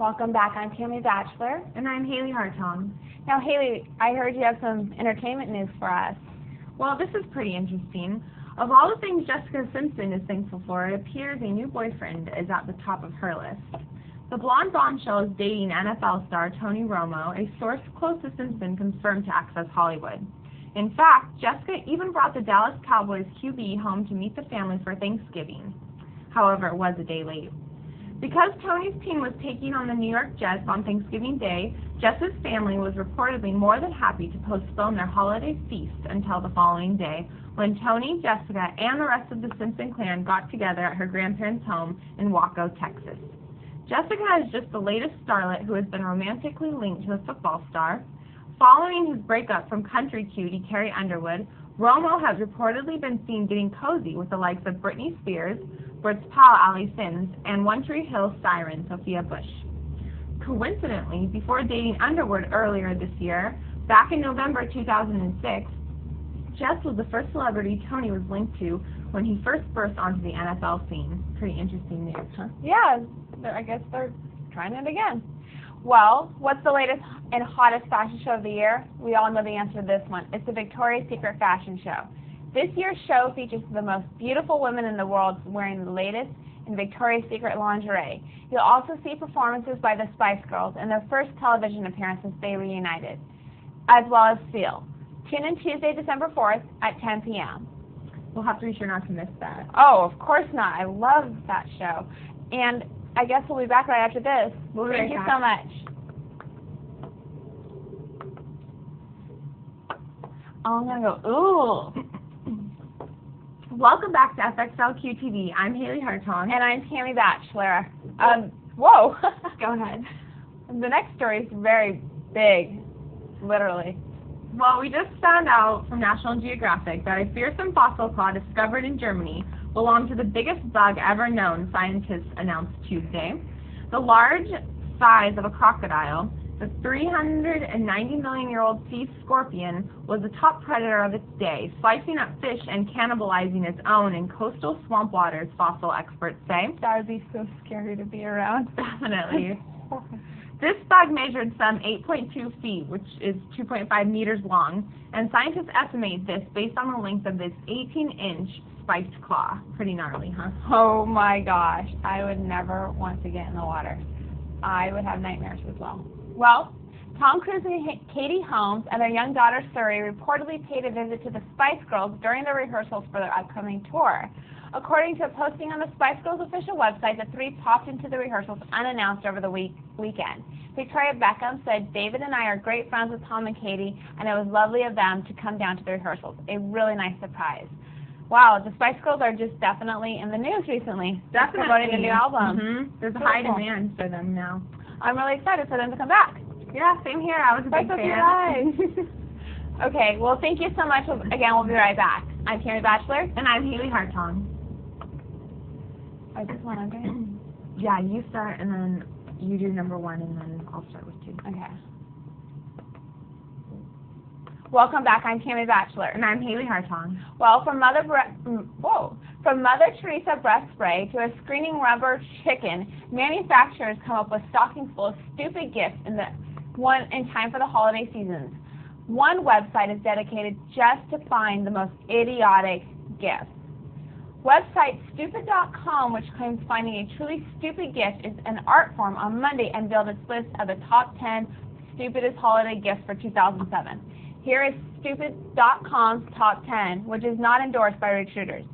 Welcome back. I'm Tammy Batchelor. And I'm Haley Hartong. Now, Haley, I heard you have some entertainment news for us. Well, this is pretty interesting. Of all the things Jessica Simpson is thankful for, it appears a new boyfriend is at the top of her list. The blonde bombshell is dating NFL star Tony Romo, a source close to Simpson confirmed to Access Hollywood. In fact, Jessica even brought the Dallas Cowboys QB home to meet the family for Thanksgiving. However, it was a day late. Because Tony's team was taking on the New York Jets on Thanksgiving Day, Jessica's family was reportedly more than happy to postpone their holiday feast until the following day, when Tony, Jessica, and the rest of the Simpson clan got together at her grandparents' home in Waco, Texas. Jessica is just the latest starlet who has been romantically linked to a football star. Following his breakup from country cutie Carrie Underwood, Romo has reportedly been seen getting cozy with the likes of Britney Spears, Britt's pal Ali Sims, and One Tree Hill siren Sophia Bush. Coincidentally, before dating Underwood earlier this year, back in November 2006, Jess was the first celebrity Tony was linked to when he first burst onto the NFL scene. Pretty interesting news, huh? Yeah, I guess they're trying it again. Well, what's the latest and hottest fashion show of the year? We all know the answer to this one. It's the Victoria's Secret fashion show. This year's show features the most beautiful women in the world wearing the latest in Victoria's Secret lingerie. You'll also see performances by the Spice Girls in their first television appearance since they reunited, as well as Seal. Tune in Tuesday, December 4th at 10 p.m. We'll have to be sure not to miss that. Oh, of course not. I love that show. And I guess we'll be back right after this. Thank you so much. Oh, I'm going to go, ooh. Welcome back to fxlqtv. I'm Haley Hartong. And I'm Tammy Batchelor. Whoa. Go ahead. The next story is very big, literally. Well, we just found out from National Geographic that a fearsome fossil claw discovered in Germany belonged to the biggest bug ever known, scientists announced Tuesday. The large size of a crocodile, the 390-million-year-old sea scorpion, was the top predator of its day, slicing up fish and cannibalizing its own in coastal swamp waters, fossil experts say. That would be so scary to be around. Definitely. This bug measured some 8.2 feet, which is 2.5 meters long, and scientists estimate this based on the length of this 18-inch spiked claw. Pretty gnarly, huh? Oh my gosh. I would never want to get in the water. I would have nightmares as well. Well, Tom Cruise and Katie Holmes and their young daughter Suri reportedly paid a visit to the Spice Girls during the rehearsals for their upcoming tour. According to a posting on the Spice Girls official website, the three popped into the rehearsals unannounced over the weekend. Victoria Beckham said, "David and I are great friends with Tom and Katie, and it was lovely of them to come down to the rehearsals. A really nice surprise." Wow, the Spice Girls are just definitely in the news recently. Definitely. Promoting the new album. Mm-hmm. There's a high demand for them now. I'm really excited for them to come back. Yeah, same here. I was a big fan. Okay, well, thank you so much. Again, we'll be right back. I'm Tammy Batchelor. And I'm Haley Hartong. I just want to Yeah, you start, and then you do number one, and then I'll start with two. Okay. Welcome back. I'm Tammy Batchelor. And I'm Haley Hartong. Well, from Mother Teresa breast spray to a screaming rubber chicken, manufacturers come up with stockings full of stupid gifts in time for the holiday seasons. One website is dedicated just to find the most idiotic gifts. Website Stupid.com, which claims finding a truly stupid gift, is an art form on Monday unveiled its list of the top 10 stupidest holiday gifts for 2007. Here is Stupid.com's top 10, which is not endorsed by recruiters.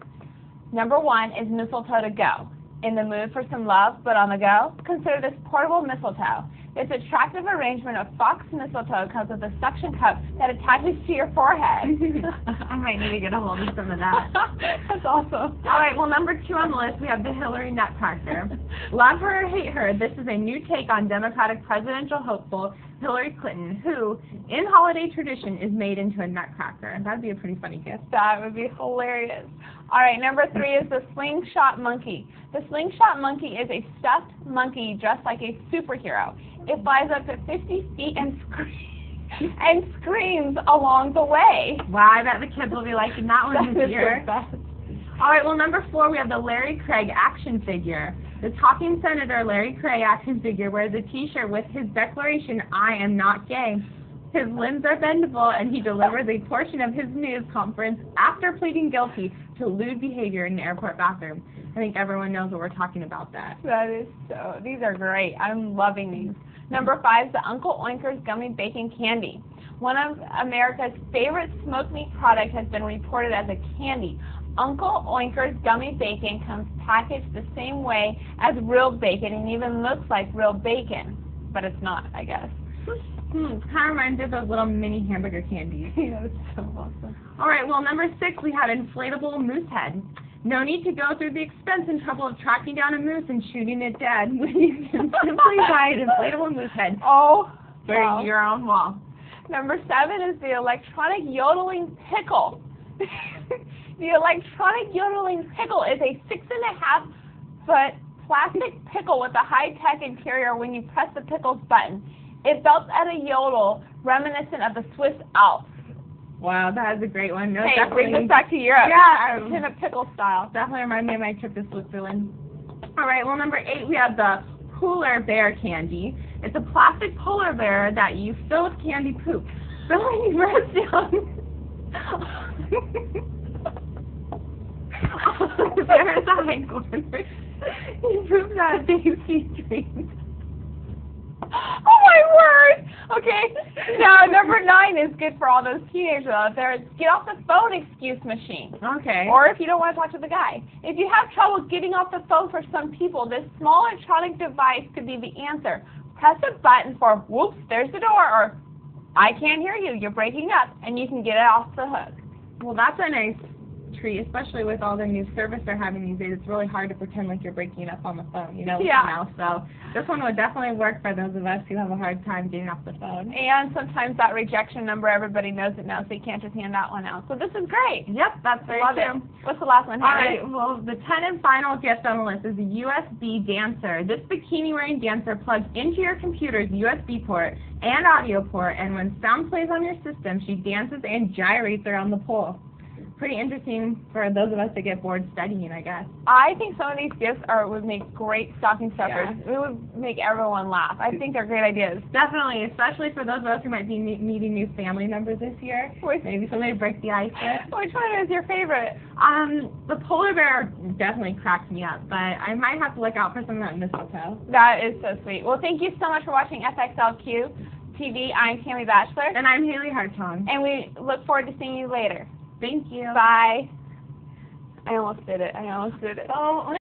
Number 1 is mistletoe to go. In the mood for some love, but on the go? Consider this portable mistletoe. This attractive arrangement of fox mistletoe comes with a suction cup that attaches to your forehead. I might need to get a hold of some of that. That's awesome. All right, well, number 2 on the list, we have the Hillary Nutcracker. Love her or hate her, this is a new take on Democratic presidential hopeful Hillary Clinton, who, in holiday tradition, is made into a nutcracker. That'd be a pretty funny gift. That would be hilarious. All right, number 3 is the slingshot monkey. The slingshot monkey is a stuffed monkey dressed like a superhero. It flies up to 50 feet and screams along the way. Wow, I bet the kids will be liking that one this year. All right, well, number 4, we have the Larry Craig action figure. The talking Senator Larry Cray action figure wears a t-shirt with his declaration, "I am not gay." His limbs are bendable, and he delivers a portion of his news conference after pleading guilty to lewd behavior in an airport bathroom. I think everyone knows what we're talking about that. That is so, these are great. I'm loving these. Number 5 is the Uncle Oinker's Gummy Bacon Candy. One of America's favorite smoked meat products has been reported as a candy. Uncle Oinker's Gummy Bacon comes packaged the same way as real bacon and even looks like real bacon. But it's not, I guess. It kind of reminds me of those little mini hamburger candies. Yeah, that's so awesome. All right, well, number 6, we have inflatable moose head. No need to go through the expense and trouble of tracking down a moose and shooting it dead when you can simply buy an inflatable moose head Oh, for wow. your own wall. Number 7 is the electronic yodeling pickle. The electronic yodeling pickle is a 6.5-foot plastic pickle with a high-tech interior when you press the pickle's button. It belts at a yodel reminiscent of the Swiss Alps. Wow, that is a great one. No, Hey, bring this back to Europe. Yeah, In a pickle style. definitely remind me of my trip to Switzerland. All right, well, number 8, we have the polar bear candy. It's a plastic polar bear that you fill with candy poop. Filling rest down. The bear's hindquarters. He poops out Daisy dreams. Oh my word! Okay, now number 9 is good for all those teenagers out there. It's get off the phone excuse machine. Okay. Or if you don't want to talk to the guy. If you have trouble getting off the phone for some people, this small electronic device could be the answer. Press a button for, whoops, there's the door, or I can't hear you, you're breaking up, and you can get it off the hook. Well, that's a nice treat, especially with all the new service they're having these days. It's really hard to pretend like you're breaking up on the phone, you know, with Yeah. the mouse. So this one would definitely work for those of us who have a hard time getting off the phone. And sometimes that rejection number, everybody knows it now, so you can't just hand that one out. So this is great. Yep, that's very Love true. it. What's the last one? All Harriet? right, well, the 10th and final gift on the list is a USB dancer. This bikini-wearing dancer plugs into your computer's USB port and audio port, and when sound plays on your system, she dances and gyrates around the pole. Pretty interesting for those of us that get bored studying, I guess. I think some of these gifts would make great stocking stuffers. It would make everyone laugh. I think they're great ideas. Definitely, especially for those of us who might be meeting new family members this year. Maybe somebody to break the ice with. Which one is your favorite? The polar bear definitely cracks me up, but I might have to look out for some of that mistletoe. That is so sweet. Well, thank you so much for watching fxlqtv. I'm Tammy Batchelor. And I'm Haley Hartong. And we look forward to seeing you later. Thank you. Bye. I almost did it. Oh,